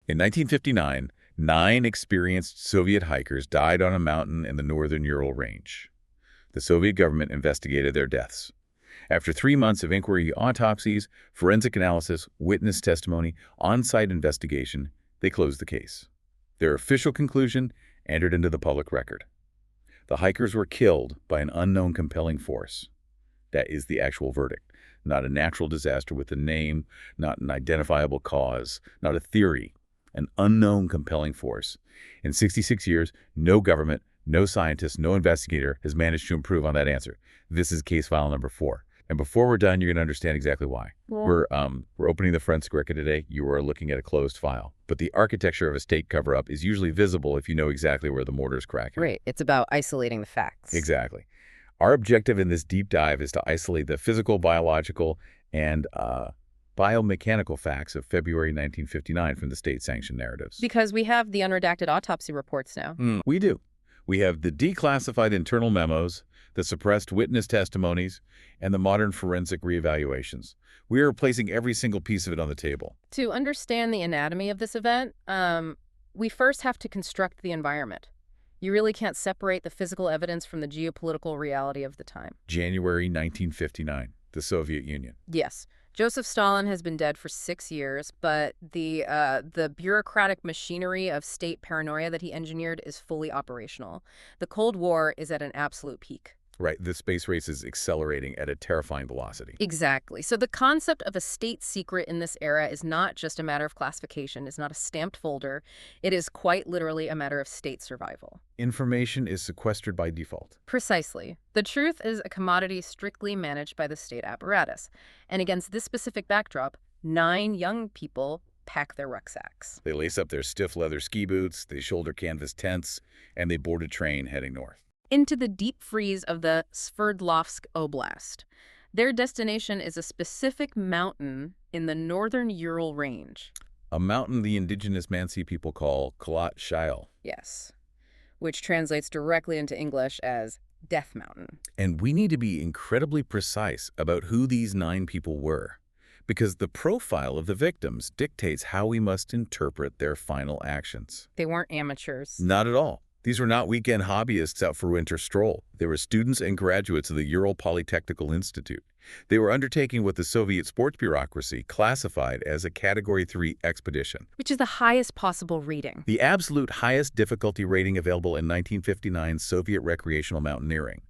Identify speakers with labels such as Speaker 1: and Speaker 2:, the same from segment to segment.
Speaker 1: In 1959, 9 experienced Soviet hikers died on a mountain in the northern Ural Range. The Soviet government investigated their deaths. After 3 months of inquiry, autopsies, forensic analysis, witness testimony, on-site investigation, they closed the case. Their official conclusion entered into the public record. The hikers were killed by an unknown compelling force. That is the actual verdict. Not a natural disaster with a name, not an identifiable cause, not a theory. An unknown compelling force. In 66 years, no government, no scientist, no investigator has managed to improve on that answer. This is case file number 4. And before we're done, you're going to understand exactly why. Yeah. We're opening the forensic record today. You are looking at a closed file. But the architecture of a state cover-up is usually visible if you know exactly where the mortar's cracking.
Speaker 2: Right. It's about isolating the facts.
Speaker 1: Exactly. Our objective in this deep dive is to isolate the physical, biological, and biomechanical facts of February 1959 from the state-sanctioned narratives.
Speaker 2: Because we have the unredacted autopsy reports now.
Speaker 1: We do. We have the declassified internal memos, the suppressed witness testimonies, and the modern forensic reevaluations. We are placing every single piece of it on the table.
Speaker 2: To understand the anatomy of this event, we first have to construct the environment. You really can't separate the physical evidence from the geopolitical reality of the time.
Speaker 1: January 1959, the Soviet Union.
Speaker 2: Yes. Joseph Stalin has been dead for 6 years, but the bureaucratic machinery of state paranoia that he engineered is fully operational. The Cold War is at an absolute peak.
Speaker 1: Right, the space race is accelerating at a terrifying velocity.
Speaker 2: Exactly. So the concept of a state secret in this era is not just a matter of classification. It's not a stamped folder. It is quite literally a matter of state survival.
Speaker 1: Information is sequestered by default.
Speaker 2: Precisely. The truth is a commodity strictly managed by the state apparatus. And against this specific backdrop, 9 young people pack their rucksacks.
Speaker 1: They lace up their stiff leather ski boots, they shoulder canvas tents, and they board a train heading north.
Speaker 2: Into the deep freeze of the Sverdlovsk Oblast. Their destination is a specific mountain in the northern Ural Range.
Speaker 1: A mountain the indigenous Mansi people call Kalat Shayal.
Speaker 2: Yes, which translates directly into English as Death Mountain.
Speaker 1: And we need to be incredibly precise about who these 9 people were, because the profile of the victims dictates how we must interpret their final actions.
Speaker 2: They weren't amateurs.
Speaker 1: Not at all. These were not weekend hobbyists out for winter stroll. They were students and graduates of the Ural Polytechnical Institute. They were undertaking what the Soviet sports bureaucracy classified as a Category 3 expedition.
Speaker 2: Which is the highest possible rating.
Speaker 1: The absolute highest difficulty rating available in 1959 Soviet recreational mountaineering.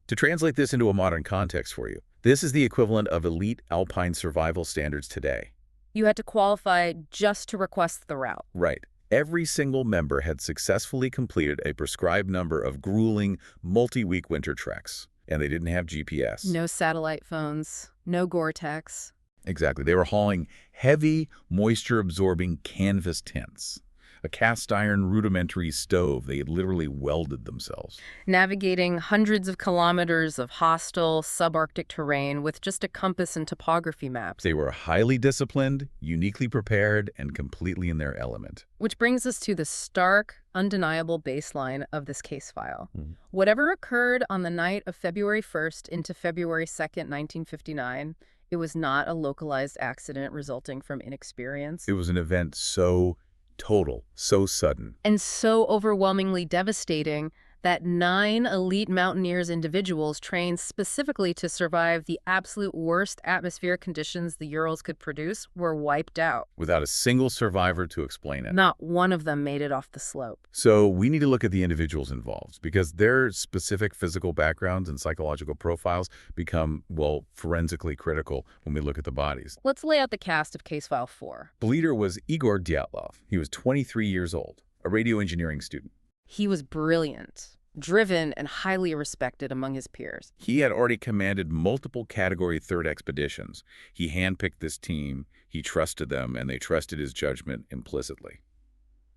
Speaker 1: To translate this into a modern context for you, this is the equivalent of elite alpine survival standards today.
Speaker 2: You had to qualify just to request the route.
Speaker 1: Right. Every single member had successfully completed a prescribed number of grueling, multi-week winter treks, and they didn't have GPS.
Speaker 2: No satellite phones, no Gore-Tex.
Speaker 1: Exactly. They were hauling heavy, moisture-absorbing canvas tents, a cast-iron rudimentary stove. They had literally welded themselves.
Speaker 2: Navigating hundreds of kilometers of hostile, subarctic terrain with just a compass and topography maps.
Speaker 1: They were highly disciplined, uniquely prepared, and completely in their element.
Speaker 2: Which brings us to the stark, undeniable baseline of this case file. Whatever occurred on the night of February 1st into February 2nd, 1959, it was not a localized accident resulting from inexperience.
Speaker 1: It was an event so total, so sudden,
Speaker 2: and so overwhelmingly devastating that 9 elite mountaineers individuals trained specifically to survive the absolute worst atmospheric conditions the Urals could produce were wiped out.
Speaker 1: without a single survivor to explain it.
Speaker 2: Not one of them made it off the slope.
Speaker 1: So we need to look at the individuals involved because their specific physical backgrounds and psychological profiles become, well, forensically critical when we look at the bodies.
Speaker 2: Let's lay out the cast of Case File 4.
Speaker 1: The leader was Igor Dyatlov. He was 23 years old, a radio engineering student.
Speaker 2: He was brilliant, driven, and highly respected among his peers.
Speaker 1: He had already commanded multiple Category 3 expeditions. He handpicked this team, he trusted them, and they trusted his judgment implicitly.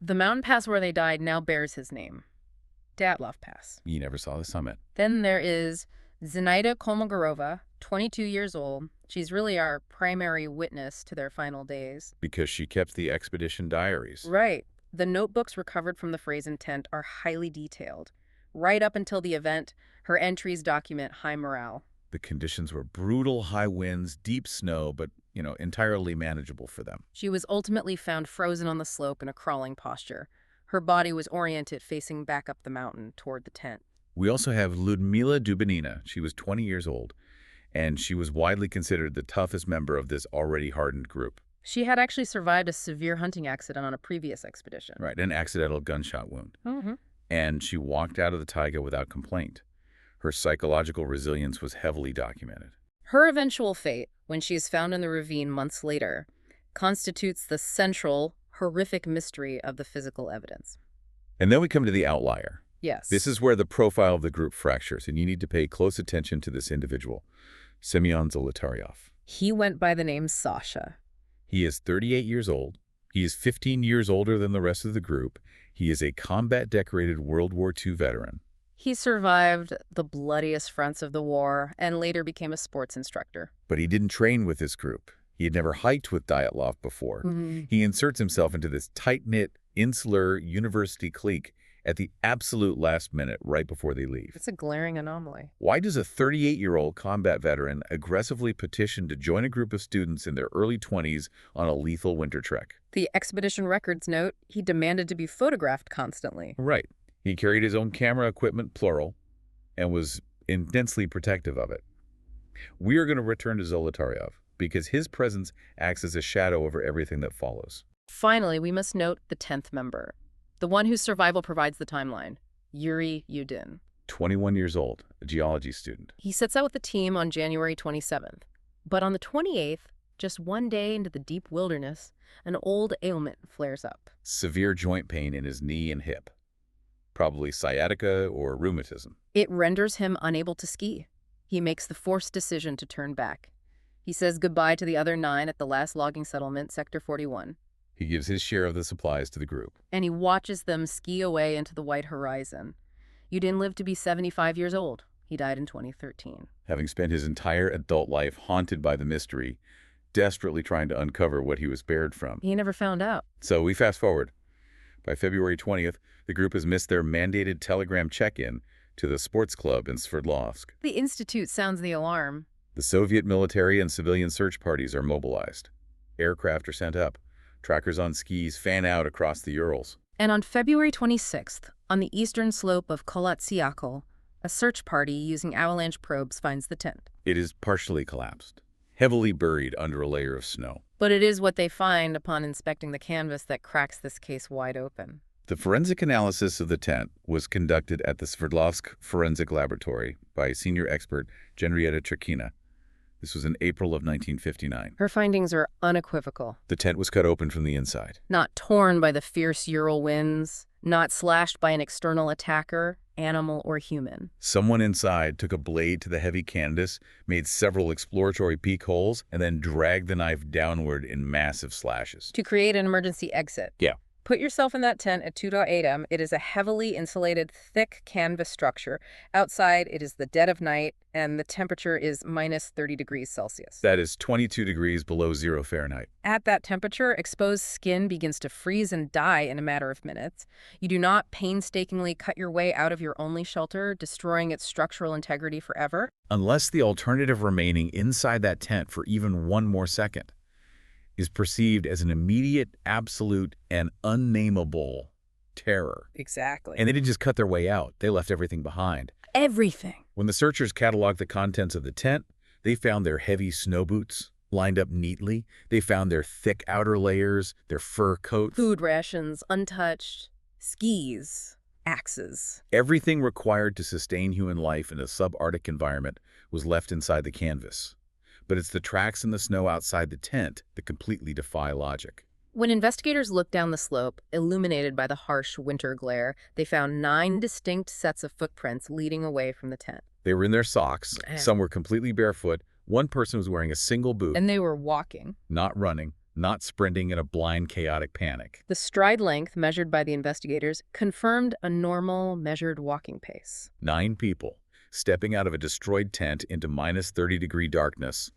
Speaker 2: The mountain pass where they died now bears his name, Dyatlov Pass.
Speaker 1: He never saw the summit.
Speaker 2: Then there is Zinaida Kolmogorova, 22 years old. She's really our primary witness to their final days.
Speaker 1: Because she kept the expedition diaries.
Speaker 2: Right. The notebooks recovered from the Frazen tent are highly detailed. Right up until the event, her entries document high morale.
Speaker 1: The conditions were brutal, high winds, deep snow, but, entirely manageable for them.
Speaker 2: She was ultimately found frozen on the slope in a crawling posture. Her body was oriented facing back up the mountain toward the tent.
Speaker 1: We also have Ludmila Dubinina. She was 20 years old, and she was widely considered the toughest member of this already hardened group.
Speaker 2: She had actually survived a severe hunting accident on a previous expedition.
Speaker 1: Right, an accidental gunshot wound.
Speaker 2: Mm-hmm.
Speaker 1: And she walked out of the taiga without complaint. Her psychological resilience was heavily documented.
Speaker 2: Her eventual fate, when she is found in the ravine months later, constitutes the central, horrific mystery of the physical evidence.
Speaker 1: And then we come to the outlier.
Speaker 2: Yes.
Speaker 1: This is where the profile of the group fractures, and you need to pay close attention to this individual, Semyon Zolotaryov.
Speaker 2: He went by the name Sasha.
Speaker 1: He is 38 years old. He is 15 years older than the rest of the group. He is a combat-decorated World War II veteran.
Speaker 2: He survived the bloodiest fronts of the war and later became a sports instructor.
Speaker 1: But he didn't train with this group. He had never hiked with Dyatlov before. He inserts himself into this tight-knit, insular university clique at the absolute last minute right before they leave.
Speaker 2: It's a glaring anomaly.
Speaker 1: Why does a 38-year-old combat veteran aggressively petition to join a group of students in their early 20s on a lethal winter trek?
Speaker 2: The expedition records note he demanded to be photographed constantly.
Speaker 1: Right. He carried his own camera equipment, plural, and was intensely protective of it. We are going to return to Zolotaryov because his presence acts as a shadow over everything that follows.
Speaker 2: Finally, we must note the 10th member, the one whose survival provides the timeline, Yuri Yudin.
Speaker 1: 21 years old, a geology student.
Speaker 2: He sets out with the team on January 27th. But on the 28th, just one day into the deep wilderness, an old ailment flares up.
Speaker 1: Severe joint pain in his knee and hip. Probably sciatica or rheumatism.
Speaker 2: It renders him unable to ski. He makes the forced decision to turn back. He says goodbye to the other 9 at the last logging settlement, Sector 41.
Speaker 1: He gives his share of the supplies to the group.
Speaker 2: And he watches them ski away into the white horizon. Yudin lived to be 75 years old. He died in 2013.
Speaker 1: Having spent his entire adult life haunted by the mystery, desperately trying to uncover what he was spared from.
Speaker 2: He never found out.
Speaker 1: So we fast forward. By February 20th, the group has missed their mandated telegram check-in to the sports club in Sverdlovsk.
Speaker 2: The Institute sounds the alarm.
Speaker 1: The Soviet military and civilian search parties are mobilized. Aircraft are sent up. Trackers on skis fan out across the Urals.
Speaker 2: And on February 26th, on the eastern slope of Kolotsiakol, a search party using avalanche probes finds the tent.
Speaker 1: It is partially collapsed, heavily buried under a layer of snow.
Speaker 2: But it is what they find upon inspecting the canvas that cracks this case wide open.
Speaker 1: The forensic analysis of the tent was conducted at the Sverdlovsk Forensic Laboratory by senior expert Henrietta Trekina. This was in April of 1959.
Speaker 2: Her findings are unequivocal.
Speaker 1: The tent was cut open from the inside.
Speaker 2: Not torn by the fierce Ural winds, not slashed by an external attacker, animal or human.
Speaker 1: Someone inside took a blade to the heavy canvas, made several exploratory peek holes, and then dragged the knife downward in massive slashes.
Speaker 2: To create an emergency exit.
Speaker 1: Yeah.
Speaker 2: Put yourself in that tent at 2.8 m. It is a heavily insulated, thick canvas structure. Outside, it is the dead of night, and the temperature is minus 30 degrees Celsius.
Speaker 1: That is 22 degrees below 0 Fahrenheit.
Speaker 2: At that temperature, exposed skin begins to freeze and die in a matter of minutes. You do not painstakingly cut your way out of your only shelter, destroying its structural integrity forever.
Speaker 1: Unless the alternative remaining inside that tent for even one more second is perceived as an immediate, absolute, and unnameable terror.
Speaker 2: Exactly.
Speaker 1: And they didn't just cut their way out. They left everything behind.
Speaker 2: Everything.
Speaker 1: When the searchers cataloged the contents of the tent, they found their heavy snow boots lined up neatly. They found their thick outer layers, their fur coats.
Speaker 2: Food rations, untouched. Skis. Axes.
Speaker 1: Everything required to sustain human life in a subarctic environment was left inside the canvas. But it's the tracks in the snow outside the tent that completely defy logic.
Speaker 2: When investigators looked down the slope, illuminated by the harsh winter glare, they found 9 distinct sets of footprints leading away from the tent.
Speaker 1: They were in their socks. Some were completely barefoot. One person was wearing a single boot.
Speaker 2: And they were walking.
Speaker 1: Not running, not sprinting in a blind, chaotic panic.
Speaker 2: The stride length measured by the investigators confirmed a normal, measured walking pace.
Speaker 1: 9 people stepping out of a destroyed tent into minus 30-degree darkness,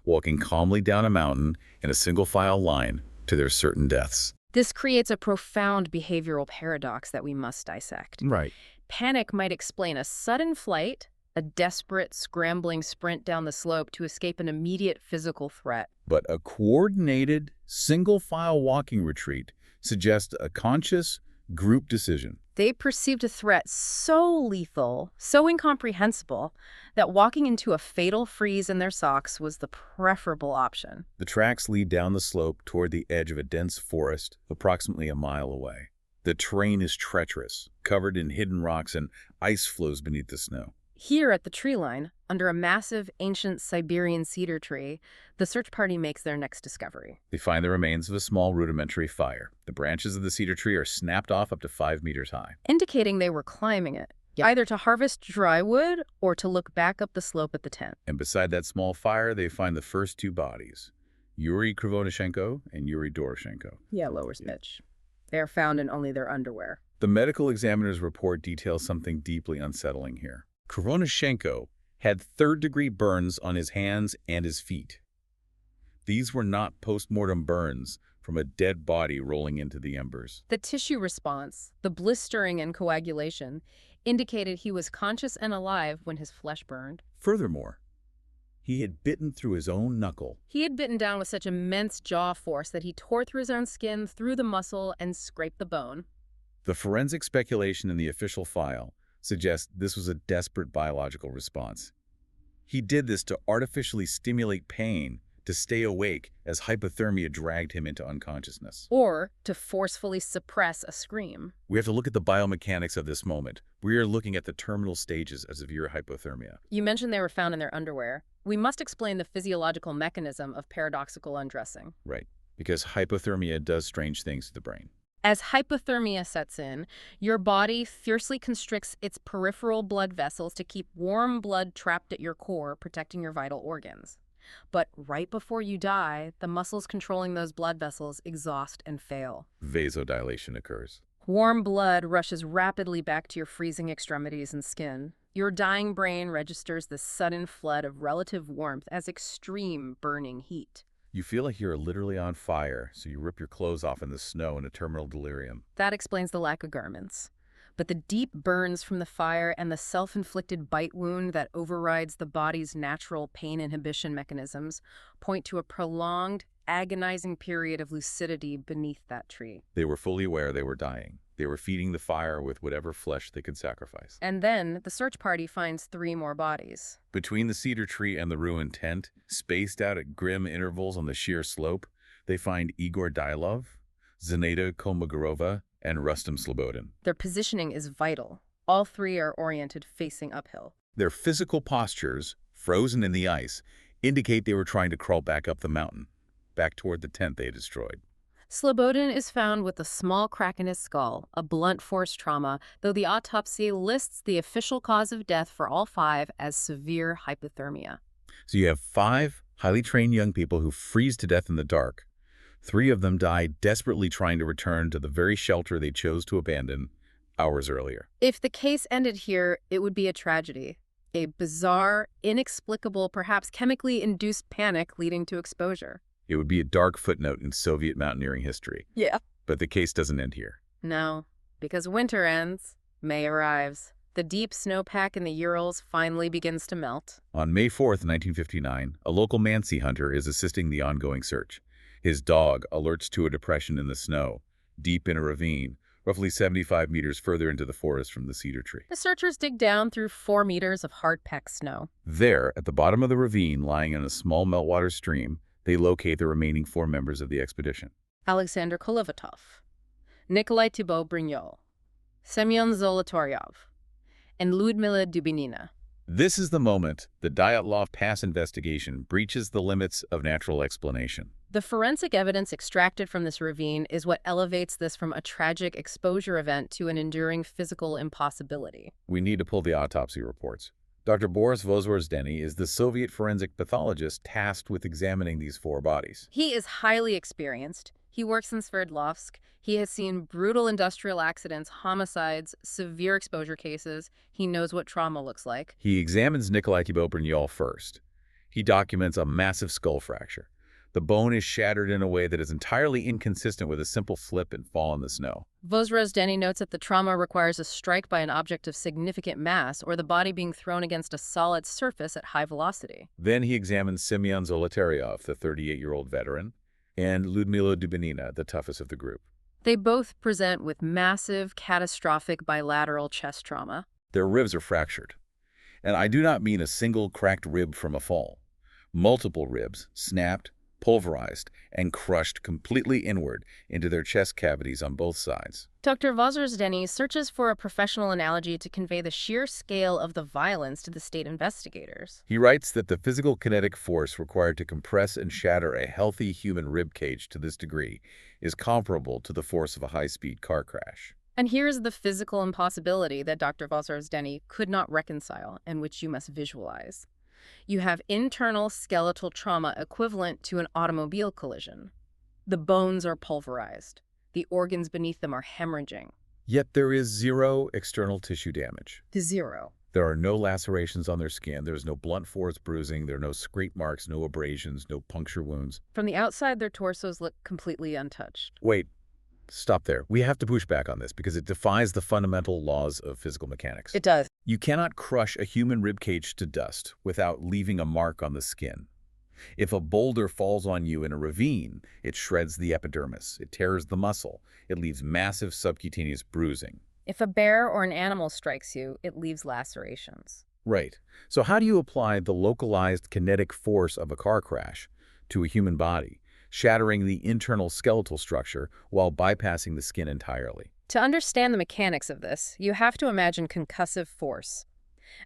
Speaker 1: walking calmly down a mountain in a single-file line to their certain deaths.
Speaker 2: This creates a profound behavioral paradox that we must dissect.
Speaker 1: Right.
Speaker 2: Panic might explain a sudden flight, a desperate, scrambling sprint down the slope to escape an immediate physical threat.
Speaker 1: But a coordinated, single-file walking retreat suggests a conscious, group decision.
Speaker 2: They perceived a threat so lethal, so incomprehensible, that walking into a fatal freeze in their socks was the preferable option.
Speaker 1: The tracks lead down the slope toward the edge of a dense forest approximately a mile away. The terrain is treacherous, covered in hidden rocks, and ice flows beneath the snow.
Speaker 2: Here at the tree line, under a massive ancient Siberian cedar tree, the search party makes their next discovery.
Speaker 1: They find the remains of a small rudimentary fire. The branches of the cedar tree are snapped off up to 5 meters high.
Speaker 2: Indicating they were climbing it, either to harvest dry wood or to look back up the slope at the tent.
Speaker 1: And beside that small fire, they find the first two bodies, Yuri Krivonyshenko and Yuri Doroshenko.
Speaker 2: Yeah, lower pitch. They are found in only their underwear.
Speaker 1: The medical examiner's report details something deeply unsettling here. Krivonyshenko had third-degree burns on his hands and his feet. These were not post-mortem burns from a dead body rolling into the embers.
Speaker 2: The tissue response, the blistering and coagulation, indicated he was conscious and alive when his flesh burned.
Speaker 1: Furthermore, he had bitten through his own knuckle.
Speaker 2: He had bitten down with such immense jaw force that he tore through his own skin, through the muscle, and scraped the bone.
Speaker 1: The forensic speculation in the official file suggests this was a desperate biological response. He did this to artificially stimulate pain to stay awake as hypothermia dragged him into unconsciousness.
Speaker 2: Or to forcefully suppress a scream.
Speaker 1: We have to look at the biomechanics of this moment. We are looking at the terminal stages of severe hypothermia.
Speaker 2: You mentioned they were found in their underwear. We must explain the physiological mechanism of paradoxical undressing.
Speaker 1: Right, because hypothermia does strange things to the brain.
Speaker 2: As hypothermia sets in, your body fiercely constricts its peripheral blood vessels to keep warm blood trapped at your core, protecting your vital organs. But right before you die, the muscles controlling those blood vessels exhaust and fail.
Speaker 1: Vasodilation occurs.
Speaker 2: Warm blood rushes rapidly back to your freezing extremities and skin. Your dying brain registers this sudden flood of relative warmth as extreme burning heat.
Speaker 1: You feel like you're literally on fire, so you rip your clothes off in the snow in a terminal delirium.
Speaker 2: That explains the lack of garments. But the deep burns from the fire and the self-inflicted bite wound that overrides the body's natural pain inhibition mechanisms point to a prolonged, agonizing period of lucidity beneath that tree.
Speaker 1: They were fully aware they were dying. They were feeding the fire with whatever flesh they could sacrifice.
Speaker 2: And then the search party finds 3 more bodies.
Speaker 1: Between the cedar tree and the ruined tent, spaced out at grim intervals on the sheer slope, they find Igor Dyatlov, Zeneta Kolmogorova, and Rustem Slobodin.
Speaker 2: Their positioning is vital. All 3 are oriented facing uphill.
Speaker 1: Their physical postures, frozen in the ice, indicate they were trying to crawl back up the mountain, back toward the tent they had destroyed.
Speaker 2: Slobodin is found with a small crack in his skull, a blunt force trauma, though the autopsy lists the official cause of death for all 5 as severe hypothermia.
Speaker 1: So you have 5 highly trained young people who freeze to death in the dark. 3 of them died desperately trying to return to the very shelter they chose to abandon hours earlier.
Speaker 2: If the case ended here, it would be a tragedy. A bizarre, inexplicable, perhaps chemically induced panic leading to exposure.
Speaker 1: It would be a dark footnote in Soviet mountaineering history.
Speaker 2: Yeah.
Speaker 1: But the case doesn't end here.
Speaker 2: No, because winter ends, May arrives. The deep snowpack in the Urals finally begins to melt.
Speaker 1: On May 4th, 1959, a local Mansi hunter is assisting the ongoing search. His dog alerts to a depression in the snow, deep in a ravine, roughly 75 meters further into the forest from the cedar tree.
Speaker 2: The searchers dig down through 4 meters of hard-packed snow.
Speaker 1: There, at the bottom of the ravine, lying in a small meltwater stream, they locate the remaining 4 members of the expedition.
Speaker 2: Alexander Kolovatov, Nikolai Thibault-Brignol, Semyon Zolotaryov, and Lyudmila Dubinina.
Speaker 1: This is the moment the Dyatlov Pass investigation breaches the limits of natural explanation.
Speaker 2: The forensic evidence extracted from this ravine is what elevates this from a tragic exposure event to an enduring physical impossibility.
Speaker 1: We need to pull the autopsy reports. Dr. Boris Vozhvozdeny is the Soviet forensic pathologist tasked with examining these 4 bodies.
Speaker 2: He is highly experienced. He works in Sverdlovsk. He has seen brutal industrial accidents, homicides, severe exposure cases. He knows what trauma looks like.
Speaker 1: He examines Nikolai Thibault-Brignol first. He documents a massive skull fracture, The bone is shattered in a way that is entirely inconsistent with a simple flip and fall in the snow.
Speaker 2: Vozrozhdeny notes that the trauma requires a strike by an object of significant mass or the body being thrown against a solid surface at high velocity.
Speaker 1: Then he examines Semyon Zolotaryov, the 38-year-old veteran, and Lyudmila Dubinina, the toughest of the group.
Speaker 2: They both present with massive, catastrophic bilateral chest trauma.
Speaker 1: Their ribs are fractured. And I do not mean a single cracked rib from a fall. Multiple ribs snapped, pulverized, and crushed completely inward into their chest cavities on both sides.
Speaker 2: Dr. Vozrozhdeny searches for a professional analogy to convey the sheer scale of the violence to the state investigators.
Speaker 1: He writes that the physical kinetic force required to compress and shatter a healthy human rib cage to this degree is comparable to the force of a high-speed car crash.
Speaker 2: And here's the physical impossibility that Dr. Vozrozhdeny could not reconcile and which you must visualize. You have internal skeletal trauma equivalent to an automobile collision. The bones are pulverized. The organs beneath them are hemorrhaging.
Speaker 1: Yet there is zero external tissue damage.
Speaker 2: Zero.
Speaker 1: There are no lacerations on their skin. There is no blunt force bruising. There are no scrape marks, no abrasions, no puncture wounds.
Speaker 2: From the outside, their torsos look completely untouched.
Speaker 1: Wait, stop there. We have to push back on this because it defies the fundamental laws of physical mechanics.
Speaker 2: It does.
Speaker 1: You cannot crush a human rib cage to dust without leaving a mark on the skin. If a boulder falls on you in a ravine, it shreds the epidermis, it tears the muscle, it leaves massive subcutaneous bruising.
Speaker 2: If a bear or an animal strikes you, it leaves lacerations.
Speaker 1: Right. So how do you apply the localized kinetic force of a car crash to a human body, shattering the internal skeletal structure while bypassing the skin entirely?
Speaker 2: To understand the mechanics of this, you have to imagine concussive force.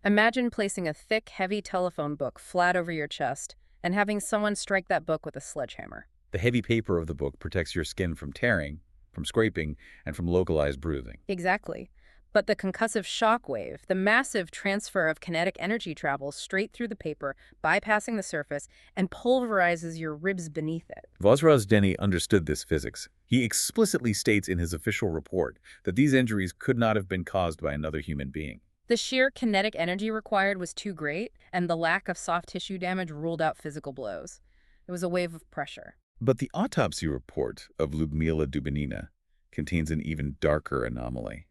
Speaker 2: Imagine placing a thick, heavy telephone book flat over your chest and having someone strike that book with a sledgehammer.
Speaker 1: The heavy paper of the book protects your skin from tearing, from scraping, and from localized bruising.
Speaker 2: Exactly. But the concussive shock wave, the massive transfer of kinetic energy travels straight through the paper, bypassing the surface, and pulverizes your ribs beneath it.
Speaker 1: Vozrozhdeny understood this physics. He explicitly states in his official report that these injuries could not have been caused by another human being.
Speaker 2: The sheer kinetic energy required was too great, and the lack of soft tissue damage ruled out physical blows. It was a wave of pressure.
Speaker 1: But the autopsy report of Lyudmila Dubinina contains an even darker anomaly.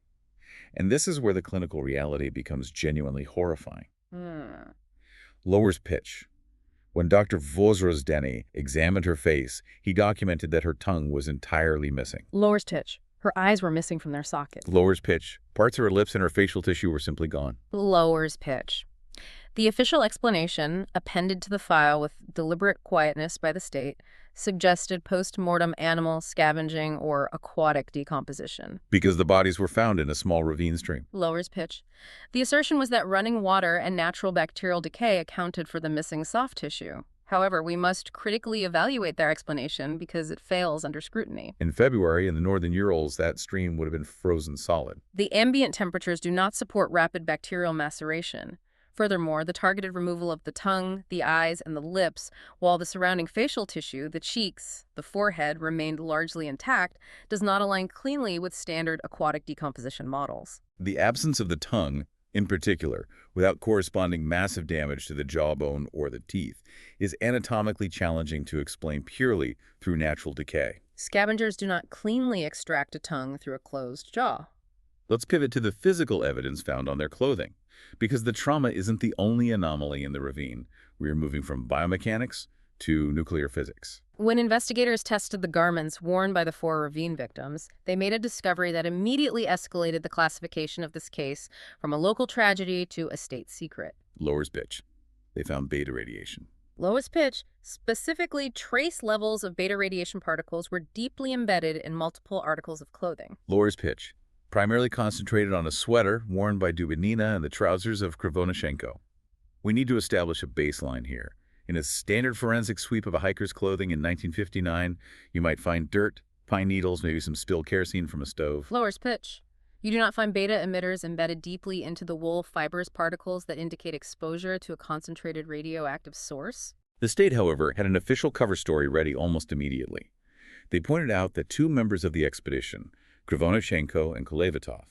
Speaker 1: And this is where the clinical reality becomes genuinely horrifying. Lower's pitch. When Dr. Vozrozhdeny examined her face, he documented that her tongue was entirely missing.
Speaker 2: Lower's pitch. Her eyes were missing from their sockets.
Speaker 1: Lower's pitch. Parts of her lips and her facial tissue were simply gone.
Speaker 2: Lower's pitch. The official explanation, appended to the file with deliberate quietness by the state, suggested post-mortem animal scavenging or aquatic decomposition.
Speaker 1: Because the bodies were found in a small ravine stream.
Speaker 2: Lower's pitch. The assertion was that running water and natural bacterial decay accounted for the missing soft tissue. However, we must critically evaluate their explanation because it fails under scrutiny.
Speaker 1: In February, in the northern Urals, that stream would have been frozen solid.
Speaker 2: The ambient temperatures do not support rapid bacterial maceration. Furthermore, the targeted removal of the tongue, the eyes, and the lips, while the surrounding facial tissue, the cheeks, the forehead, remained largely intact, does not align cleanly with standard aquatic decomposition models.
Speaker 1: The absence of the tongue, in particular, without corresponding massive damage to the jawbone or the teeth, is anatomically challenging to explain purely through natural decay.
Speaker 2: Scavengers do not cleanly extract a tongue through a closed jaw.
Speaker 1: Let's pivot to the physical evidence found on their clothing. Because the trauma isn't the only anomaly in the ravine, we are moving from biomechanics to nuclear physics.
Speaker 2: When investigators tested the garments worn by the 4 ravine victims, they made a discovery that immediately escalated the classification of this case from a local tragedy to a state secret.
Speaker 1: Lower's pitch. They found beta radiation.
Speaker 2: Lowest pitch, specifically trace levels of beta radiation particles were deeply embedded in multiple articles of clothing.
Speaker 1: Lower's pitch. Primarily concentrated on a sweater worn by Dubinina and the trousers of Krivonyshenko. We need to establish a baseline here. In a standard forensic sweep of a hiker's clothing in 1959, you might find dirt, pine needles, maybe some spilled kerosene from a stove.
Speaker 2: Lower's pitch. You do not find beta emitters embedded deeply into the wool fibrous particles that indicate exposure to a concentrated radioactive source.
Speaker 1: The state, however, had an official cover story ready almost immediately. They pointed out that 2 members of the expedition, Krivonyshenko and Kolevatov,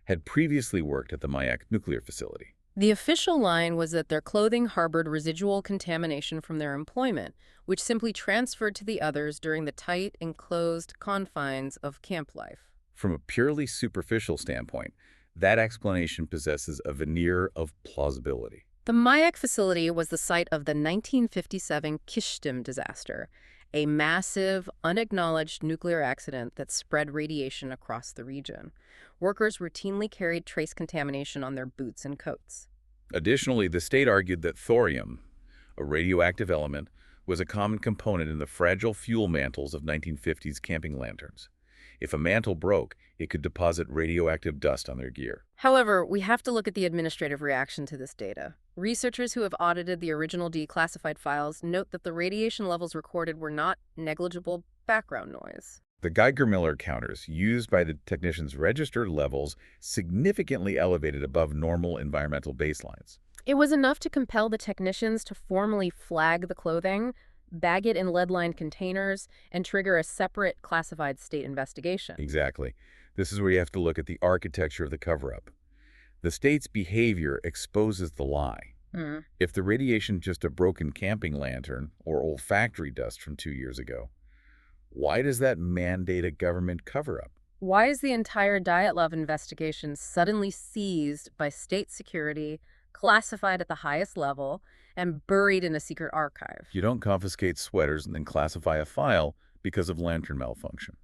Speaker 1: had previously worked at the Mayak nuclear facility.
Speaker 2: The official line was that their clothing harbored residual contamination from their employment, which simply transferred to the others during the tight, enclosed confines of camp life.
Speaker 1: From a purely superficial standpoint, that explanation possesses a veneer of plausibility.
Speaker 2: The Mayak facility was the site of the 1957 Kishtim disaster, a massive, unacknowledged nuclear accident that spread radiation across the region. Workers routinely carried trace contamination on their boots and coats.
Speaker 1: Additionally, the state argued that thorium, a radioactive element, was a common component in the fragile fuel mantles of 1950s camping lanterns. If a mantle broke, it could deposit radioactive dust on their gear.
Speaker 2: However, we have to look at the administrative reaction to this data. Researchers who have audited the original declassified files note that the radiation levels recorded were not negligible background noise.
Speaker 1: The Geiger-Miller counters used by the technicians registered levels significantly elevated above normal environmental baselines.
Speaker 2: It was enough to compel the technicians to formally flag the clothing, bag it in lead-lined containers, and trigger a separate classified state investigation.
Speaker 1: Exactly. This is where you have to look at the architecture of the cover-up. The state's behavior exposes the lie. If the radiation just a broken camping lantern or old factory dust from 2 years ago, why does that mandate a government cover-up?
Speaker 2: Why is the entire Dyatlov investigation suddenly seized by state security, classified at the highest level, and buried in a secret archive?
Speaker 1: You don't confiscate sweaters and then classify a file because of lantern malfunction.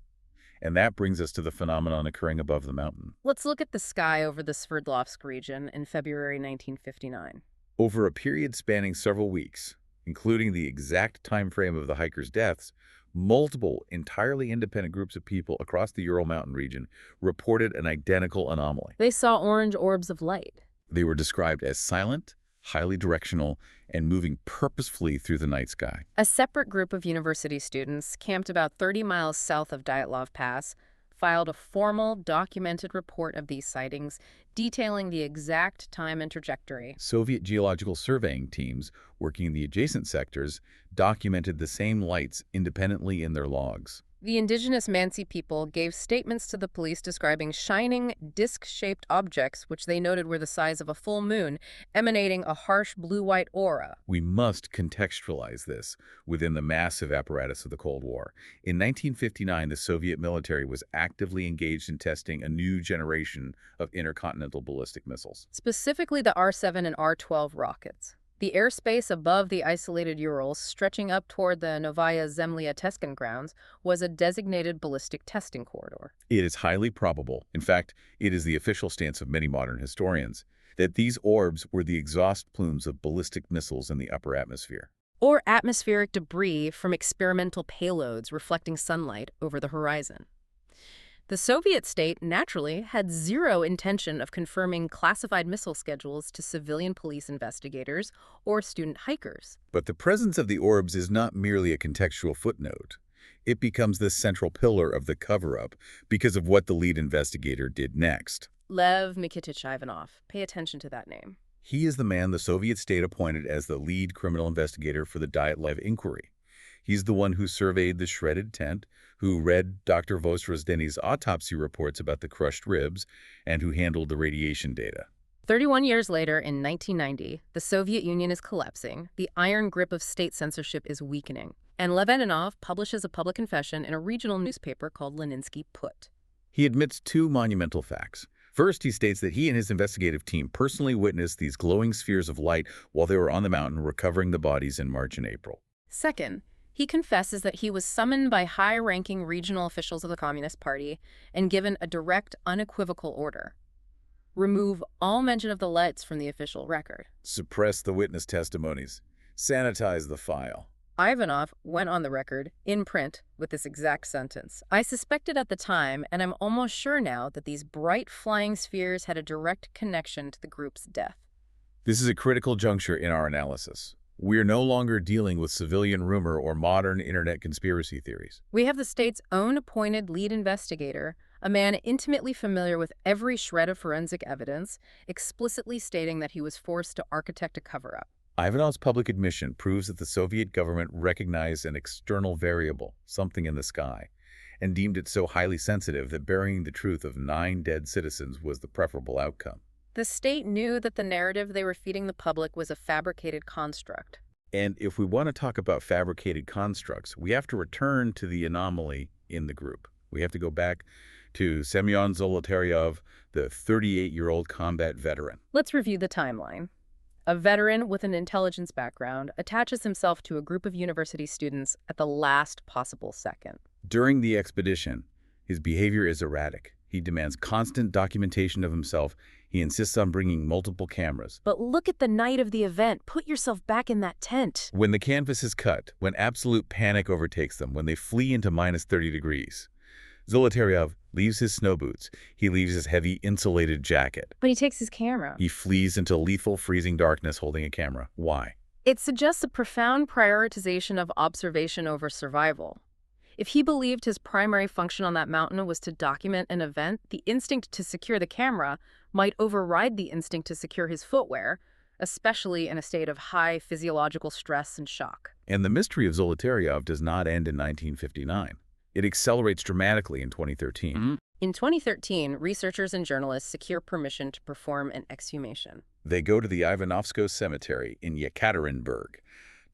Speaker 1: And that brings us to the phenomenon occurring above the mountain.
Speaker 2: Let's look at the sky over the Sverdlovsk region in February 1959.
Speaker 1: Over a period spanning several weeks, including the exact time frame of the hikers' deaths, multiple entirely independent groups of people across the Ural Mountain region reported an identical anomaly.
Speaker 2: They saw orange orbs of light.
Speaker 1: They were described as silent, highly directional, and moving purposefully through the night sky.
Speaker 2: A separate group of university students, camped about 30 miles south of Dyatlov Pass, filed a formal, documented report of these sightings, detailing the exact time and trajectory.
Speaker 1: Soviet geological surveying teams working in the adjacent sectors documented the same lights independently in their logs.
Speaker 2: The indigenous Mansi people gave statements to the police describing shining, disc-shaped objects which they noted were the size of a full moon, emanating a harsh blue-white aura.
Speaker 1: We must contextualize this within the massive apparatus of the Cold War. In 1959, the Soviet military was actively engaged in testing a new generation of intercontinental ballistic missiles.
Speaker 2: Specifically the R-7 and R-12 rockets. The airspace above the isolated Urals, stretching up toward the Novaya Zemlya testing grounds, was a designated ballistic testing corridor.
Speaker 1: It is highly probable, in fact, it is the official stance of many modern historians, that these orbs were the exhaust plumes of ballistic missiles in the upper atmosphere.
Speaker 2: Or atmospheric debris from experimental payloads reflecting sunlight over the horizon. The Soviet state, naturally, had zero intention of confirming classified missile schedules to civilian police investigators or student hikers.
Speaker 1: But the presence of the orbs is not merely a contextual footnote. It becomes the central pillar of the cover-up because of what the lead investigator did next.
Speaker 2: Lev Nikitich Ivanov. Pay attention to that name.
Speaker 1: He is the man the Soviet state appointed as the lead criminal investigator for the Dyatlov inquiry. He's the one who surveyed the shredded tent, who read Dr. Vozdrozdeny's autopsy reports about the crushed ribs, and who handled the radiation data.
Speaker 2: 31 years later, in 1990, the Soviet Union is collapsing, the iron grip of state censorship is weakening, and Lev Ivanov publishes a public confession in a regional newspaper called Leninsky Put.
Speaker 1: He admits two monumental facts. First, he states that he and his investigative team personally witnessed these glowing spheres of light while they were on the mountain recovering the bodies in March and April.
Speaker 2: Second, he confesses that he was summoned by high-ranking regional officials of the Communist Party and given a direct, unequivocal order. Remove all mention of the lights from the official record.
Speaker 1: Suppress the witness testimonies. Sanitize the file.
Speaker 2: Ivanov went on the record, in print, with this exact sentence. I suspected at the time, and I'm almost sure now, that these bright flying spheres had a direct connection to the group's death.
Speaker 1: This is a critical juncture in our analysis. We are no longer dealing with civilian rumor or modern internet conspiracy theories.
Speaker 2: We have the state's own appointed lead investigator, a man intimately familiar with every shred of forensic evidence, explicitly stating that he was forced to architect a cover-up.
Speaker 1: Ivanov's public admission proves that the Soviet government recognized an external variable, something in the sky, and deemed it so highly sensitive that burying the truth of 9 dead citizens was the preferable outcome.
Speaker 2: The state knew that the narrative they were feeding the public was a fabricated construct.
Speaker 1: And if we want to talk about fabricated constructs, we have to return to the anomaly in the group. We have to go back to Semyon Zolotaryov, the 38-year-old combat veteran.
Speaker 2: Let's review the timeline. A veteran with an intelligence background attaches himself to a group of university students at the last possible second.
Speaker 1: During the expedition, his behavior is erratic. He demands constant documentation of himself. He insists on bringing multiple cameras.
Speaker 2: But look at the night of the event. Put yourself back in that tent.
Speaker 1: When the canvas is cut, when absolute panic overtakes them, when they flee into minus 30 degrees, Zolotaryov leaves his snow boots. He leaves his heavy insulated jacket.
Speaker 2: But he takes his camera.
Speaker 1: He flees into lethal freezing darkness holding a camera. Why?
Speaker 2: It suggests a profound prioritization of observation over survival. If he believed his primary function on that mountain was to document an event, the instinct to secure the camera might override the instinct to secure his footwear, especially in a state of high physiological stress and shock.
Speaker 1: And the mystery of Zolotaryov does not end in 1959. It accelerates dramatically in 2013.
Speaker 2: In 2013, researchers and journalists secure permission to perform an exhumation.
Speaker 1: They go to the Ivanovsko Cemetery in Yekaterinburg,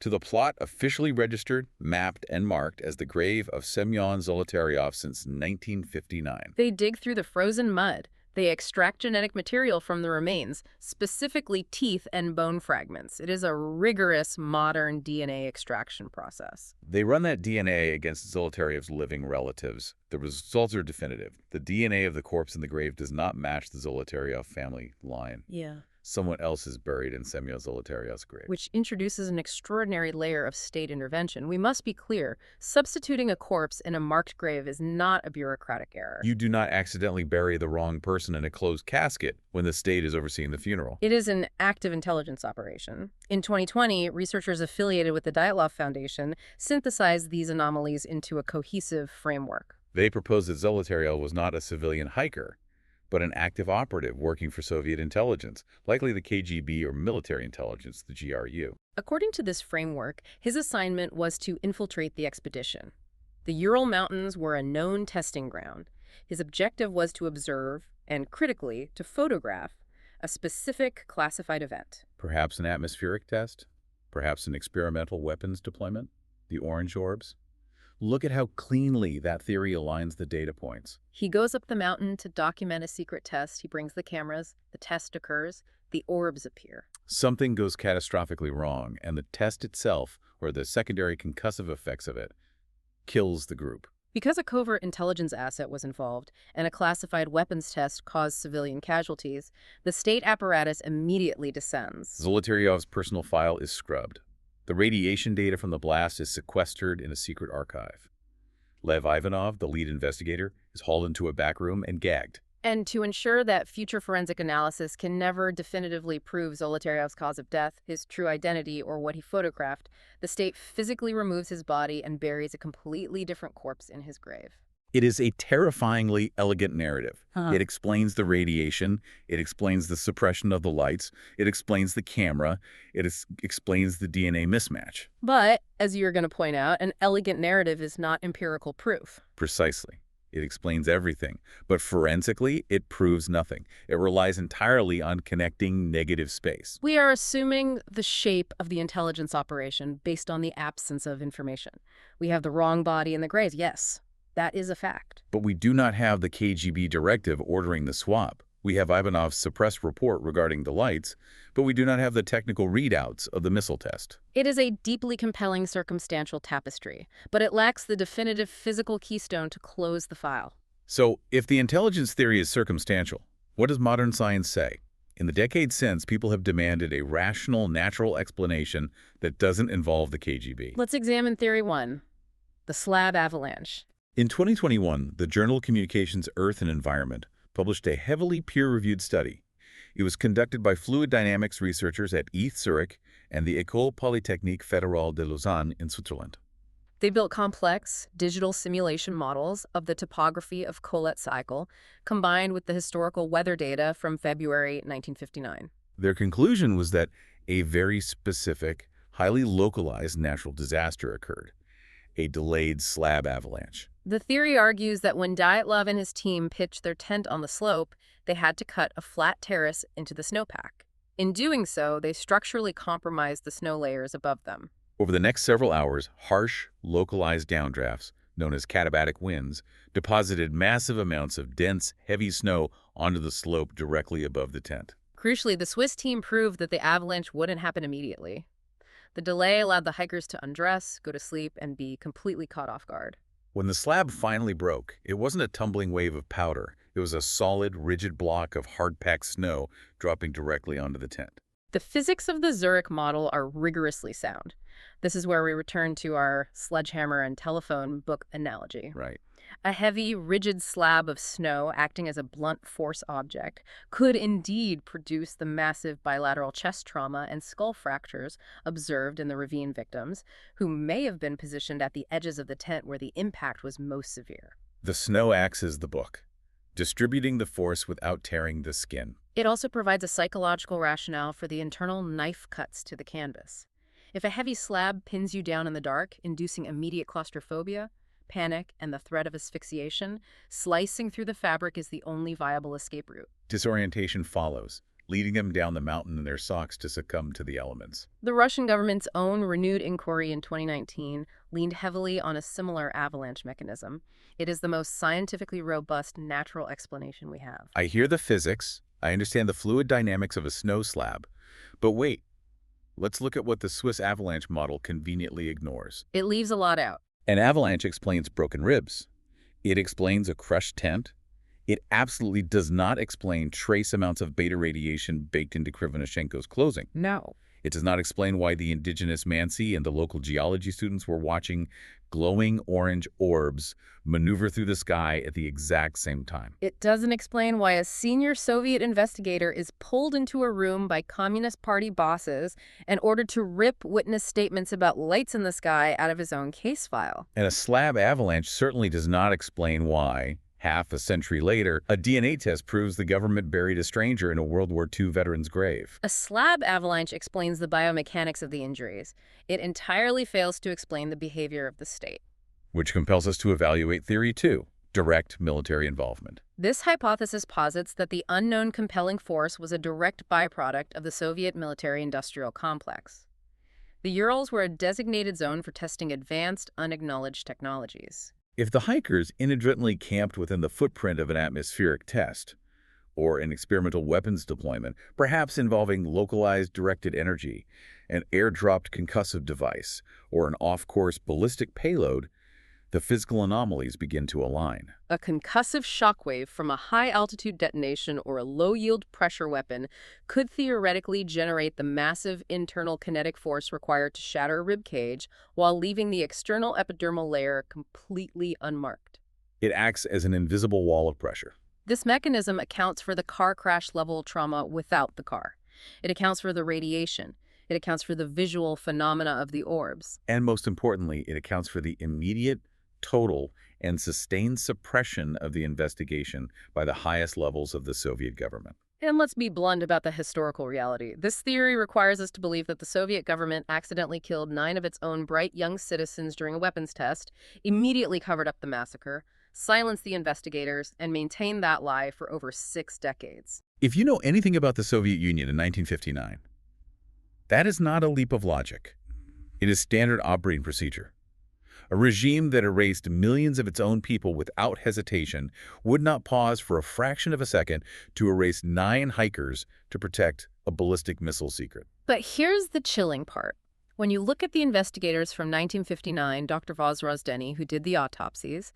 Speaker 1: to the plot officially registered, mapped, and marked as the grave of Semyon Zolotaryov since 1959.
Speaker 2: They dig through the frozen mud. They extract genetic material from the remains, specifically teeth and bone fragments. It is a rigorous modern DNA extraction process.
Speaker 1: They run that DNA against Zolotaryov's living relatives. The results are definitive. The DNA of the corpse in the grave does not match the Zolotaryov family line.
Speaker 2: Yeah.
Speaker 1: Someone else is buried in Semyon Zolotaryov's grave.
Speaker 2: Which introduces an extraordinary layer of state intervention. We must be clear, substituting a corpse in a marked grave is not a bureaucratic error.
Speaker 1: You do not accidentally bury the wrong person in a closed casket when the state is overseeing the funeral.
Speaker 2: It is an active intelligence operation. In 2020, researchers affiliated with the Dyatlov Foundation synthesized these anomalies into a cohesive framework.
Speaker 1: They proposed that Zolotaryov was not a civilian hiker, but an active operative working for Soviet intelligence, likely the KGB or military intelligence, the GRU.
Speaker 2: According to this framework, his assignment was to infiltrate the expedition. The Ural Mountains were a known testing ground. His objective was to observe and, critically, to photograph a specific classified event.
Speaker 1: Perhaps an atmospheric test? Perhaps an experimental weapons deployment? The orange orbs? Look at how cleanly that theory aligns the data points.
Speaker 2: He goes up the mountain to document a secret test. He brings the cameras. The test occurs. The orbs appear.
Speaker 1: Something goes catastrophically wrong, and the test itself, or the secondary concussive effects of it, kills the group.
Speaker 2: Because a covert intelligence asset was involved and a classified weapons test caused civilian casualties, the state apparatus immediately descends.
Speaker 1: Zolotaryov's personal file is scrubbed. The radiation data from the blast is sequestered in a secret archive. Lev Ivanov, the lead investigator, is hauled into a back room and gagged.
Speaker 2: And to ensure that future forensic analysis can never definitively prove Zolotaryov's cause of death, his true identity, or what he photographed, the state physically removes his body and buries a completely different corpse in his grave.
Speaker 1: It is a terrifyingly elegant narrative. It explains the radiation, it explains the suppression of the lights, it explains the camera, it explains the DNA mismatch.
Speaker 2: But, as you're going to point out, an elegant narrative is not empirical proof.
Speaker 1: Precisely. It explains everything, but forensically, it proves nothing. It relies entirely on connecting negative space.
Speaker 2: We are assuming the shape of the intelligence operation based on the absence of information. We have the wrong body in the grave, yes. That is a fact.
Speaker 1: But we do not have the KGB directive ordering the swap. We have Ivanov's suppressed report regarding the lights, but we do not have the technical readouts of the missile test.
Speaker 2: It is a deeply compelling circumstantial tapestry, but it lacks the definitive physical keystone to close the file.
Speaker 1: So, if the intelligence theory is circumstantial, what does modern science say? In the decades since, people have demanded a rational, natural explanation that doesn't involve the KGB.
Speaker 2: Let's examine theory one, the slab avalanche.
Speaker 1: In 2021, the journal Communications, Earth and Environment published a heavily peer-reviewed study. It was conducted by fluid dynamics researchers at ETH Zurich and the École Polytechnique Fédérale de Lausanne in Switzerland.
Speaker 2: They built complex, digital simulation models of the topography of Colette cycle, combined with the historical weather data from February 1959.
Speaker 1: Their conclusion was that a very specific, highly localized natural disaster occurred, a delayed slab avalanche.
Speaker 2: The theory argues that when Dyatlov and his team pitched their tent on the slope, they had to cut a flat terrace into the snowpack. In doing so, they structurally compromised the snow layers above them.
Speaker 1: Over the next several hours, harsh, localized downdrafts, known as katabatic winds, deposited massive amounts of dense, heavy snow onto the slope directly above the tent.
Speaker 2: Crucially, the Swiss team proved that the avalanche wouldn't happen immediately. The delay allowed the hikers to undress, go to sleep, and be completely caught off guard.
Speaker 1: When the slab finally broke, it wasn't a tumbling wave of powder. It was a solid, rigid block of hard-packed snow dropping directly onto the tent.
Speaker 2: The physics of the Zurich model are rigorously sound. This is where we return to our sledgehammer and telephone book analogy.
Speaker 1: Right.
Speaker 2: A heavy, rigid slab of snow acting as a blunt force object could indeed produce the massive bilateral chest trauma and skull fractures observed in the ravine victims, who may have been positioned at the edges of the tent where the impact was most severe.
Speaker 1: The snow acts as the book, distributing the force without tearing the skin.
Speaker 2: It also provides a psychological rationale for the internal knife cuts to the canvas. If a heavy slab pins you down in the dark, inducing immediate claustrophobia, panic, and the threat of asphyxiation, slicing through the fabric is the only viable escape route.
Speaker 1: Disorientation follows, leading them down the mountain in their socks to succumb to the elements.
Speaker 2: The Russian government's own renewed inquiry in 2019 leaned heavily on a similar avalanche mechanism. It is the most scientifically robust natural explanation we have.
Speaker 1: I hear the physics, I understand the fluid dynamics of a snow slab, but wait, let's look at what the Swiss avalanche model conveniently ignores.
Speaker 2: It leaves a lot out.
Speaker 1: An avalanche explains broken ribs. It explains a crushed tent. It absolutely does not explain trace amounts of beta radiation baked into Krivonashenko's clothing.
Speaker 2: No.
Speaker 1: It does not explain why the indigenous Mansi and the local geology students were watching glowing orange orbs maneuver through the sky at the exact same time.
Speaker 2: It doesn't explain why a senior Soviet investigator is pulled into a room by Communist Party bosses and ordered to rip witness statements about lights in the sky out of his own case file.
Speaker 1: And a slab avalanche certainly does not explain why, half a century later, a DNA test proves the government buried a stranger in a World War II veteran's grave.
Speaker 2: A slab avalanche explains the biomechanics of the injuries. It entirely fails to explain the behavior of the state.
Speaker 1: Which compels us to evaluate theory 2, direct military involvement.
Speaker 2: This hypothesis posits that the unknown compelling force was a direct byproduct of the Soviet military-industrial complex. The Urals were a designated zone for testing advanced, unacknowledged technologies.
Speaker 1: If the hikers inadvertently camped within the footprint of an atmospheric test, or an experimental weapons deployment, perhaps involving localized directed energy, an air-dropped concussive device, or an off-course ballistic payload, the physical anomalies begin to align.
Speaker 2: A concussive shockwave from a high-altitude detonation or a low-yield pressure weapon could theoretically generate the massive internal kinetic force required to shatter a rib cage while leaving the external epidermal layer completely unmarked.
Speaker 1: It acts as an invisible wall of pressure.
Speaker 2: This mechanism accounts for the car crash-level trauma without the car. It accounts for the radiation. It accounts for the visual phenomena of the orbs.
Speaker 1: And most importantly, it accounts for the immediate, total, and sustained suppression of the investigation by the highest levels of the Soviet government.
Speaker 2: And let's be blunt about the historical reality. This theory requires us to believe that the Soviet government accidentally killed 9 of its own bright young citizens during a weapons test, immediately covered up the massacre, silenced the investigators, and maintained that lie for over 6 decades.
Speaker 1: If you know anything about the Soviet Union in 1959, that is not a leap of logic. It is standard operating procedure. A regime that erased millions of its own people without hesitation would not pause for a fraction of a second to erase 9 hikers to protect a ballistic missile secret.
Speaker 2: But here's the chilling part. When you look at the investigators from 1959, Dr. Vozrozdeny, who did the autopsies,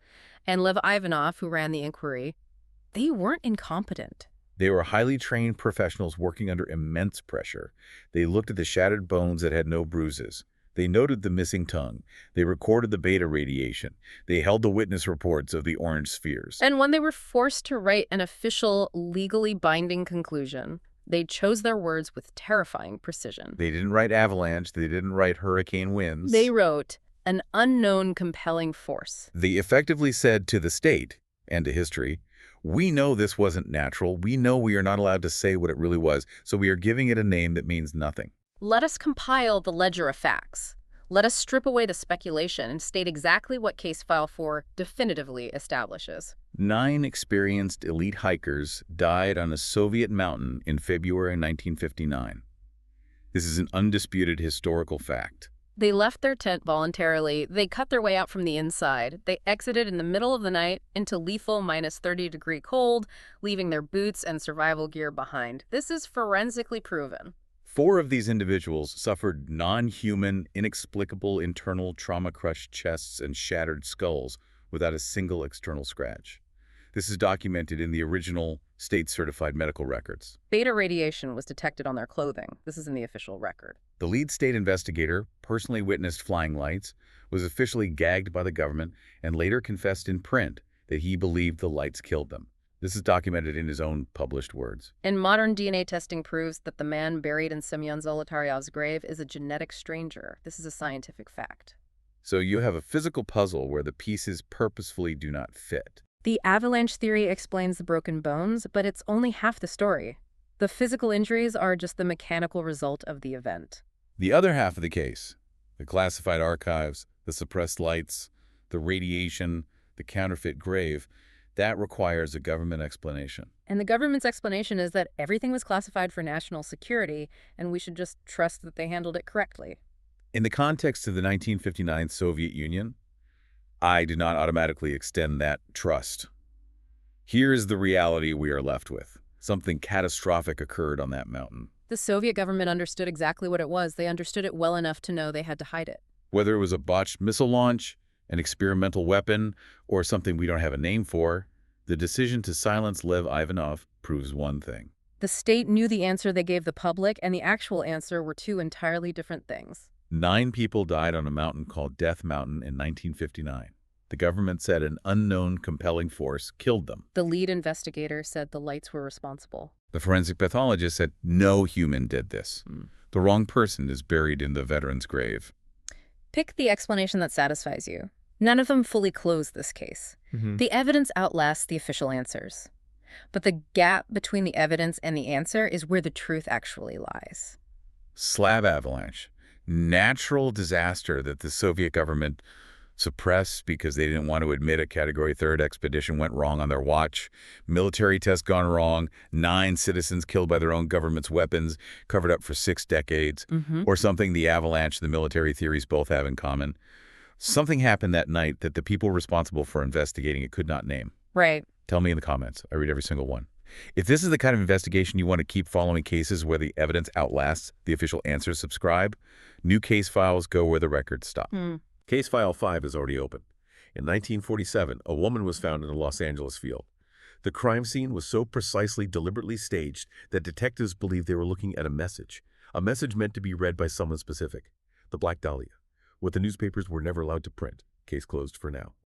Speaker 2: and Lev Ivanov, who ran the inquiry, they weren't incompetent.
Speaker 1: They were highly trained professionals working under immense pressure. They looked at the shattered bones that had no bruises. They noted the missing tongue. They recorded the beta radiation. They held the witness reports of the orange spheres.
Speaker 2: And when they were forced to write an official, legally binding conclusion, they chose their words with terrifying precision.
Speaker 1: They didn't write avalanche. They didn't write hurricane winds.
Speaker 2: They wrote an unknown compelling force.
Speaker 1: They effectively said to the state and to history, we know this wasn't natural. We know we are not allowed to say what it really was, so we are giving it a name that means nothing.
Speaker 2: Let us compile the ledger of facts. Let us strip away the speculation and state exactly what Case File 4 definitively establishes.
Speaker 1: 9 experienced elite hikers died on a Soviet mountain in February 1959. This is an undisputed historical fact.
Speaker 2: They left their tent voluntarily. They cut their way out from the inside. They exited in the middle of the night into lethal -30-degree cold, leaving their boots and survival gear behind. This is forensically proven.
Speaker 1: 4 of these individuals suffered non-human, inexplicable internal trauma-crushed chests and shattered skulls without a single external scratch. This is documented in the original state-certified medical records.
Speaker 2: Beta radiation was detected on their clothing. This is in the official record.
Speaker 1: The lead state investigator personally witnessed flying lights, was officially gagged by the government, and later confessed in print that he believed the lights killed them. This is documented in his own published words.
Speaker 2: And modern DNA testing proves that the man buried in Semyon Zolotaryov's grave is a genetic stranger. This is a scientific fact.
Speaker 1: So you have a physical puzzle where the pieces purposefully do not fit.
Speaker 2: The avalanche theory explains the broken bones, but it's only half the story. The physical injuries are just the mechanical result of the event.
Speaker 1: The other half of the case, the classified archives, the suppressed lights, the radiation, the counterfeit grave, that requires a government explanation.
Speaker 2: And the government's explanation is that everything was classified for national security, and we should just trust that they handled it correctly.
Speaker 1: In the context of the 1959 Soviet Union, I do not automatically extend that trust. Here's the reality we are left with. Something catastrophic occurred on that mountain.
Speaker 2: The Soviet government understood exactly what it was. They understood it well enough to know they had to hide it.
Speaker 1: Whether it was a botched missile launch, an experimental weapon, or something we don't have a name for, the decision to silence Lev Ivanov proves one thing.
Speaker 2: The state knew the answer they gave the public, and the actual answer were two entirely different things.
Speaker 1: 9 people died on a mountain called Death Mountain in 1959. The government said an unknown compelling force killed them.
Speaker 2: The lead investigator said the lights were responsible.
Speaker 1: The forensic pathologist said no human did this. The wrong person is buried in the veteran's grave.
Speaker 2: Pick the explanation that satisfies you. None of them fully close this case. The evidence outlasts the official answers. But the gap between the evidence and the answer is where the truth actually lies.
Speaker 1: Slab avalanche. Natural disaster that the Soviet government suppressed because they didn't want to admit a Category 3rd expedition went wrong on their watch. Military test gone wrong. 9 citizens killed by their own government's weapons, covered up for 6 decades. Or something the avalanche and the military theories both have in common. Something happened that night that the people responsible for investigating it could not name.
Speaker 2: Right.
Speaker 1: Tell me in the comments. I read every single one. If this is the kind of investigation you want to keep following cases where the evidence outlasts the official answers, subscribe. New case files go where the records stop.
Speaker 3: Case File 5 is already open. In 1947, a woman was found in a Los Angeles field. The crime scene was so precisely, deliberately staged that detectives believed they were looking at a message meant to be read by someone specific. The Black Dahlia. What the newspapers were never allowed to print. Case closed for now.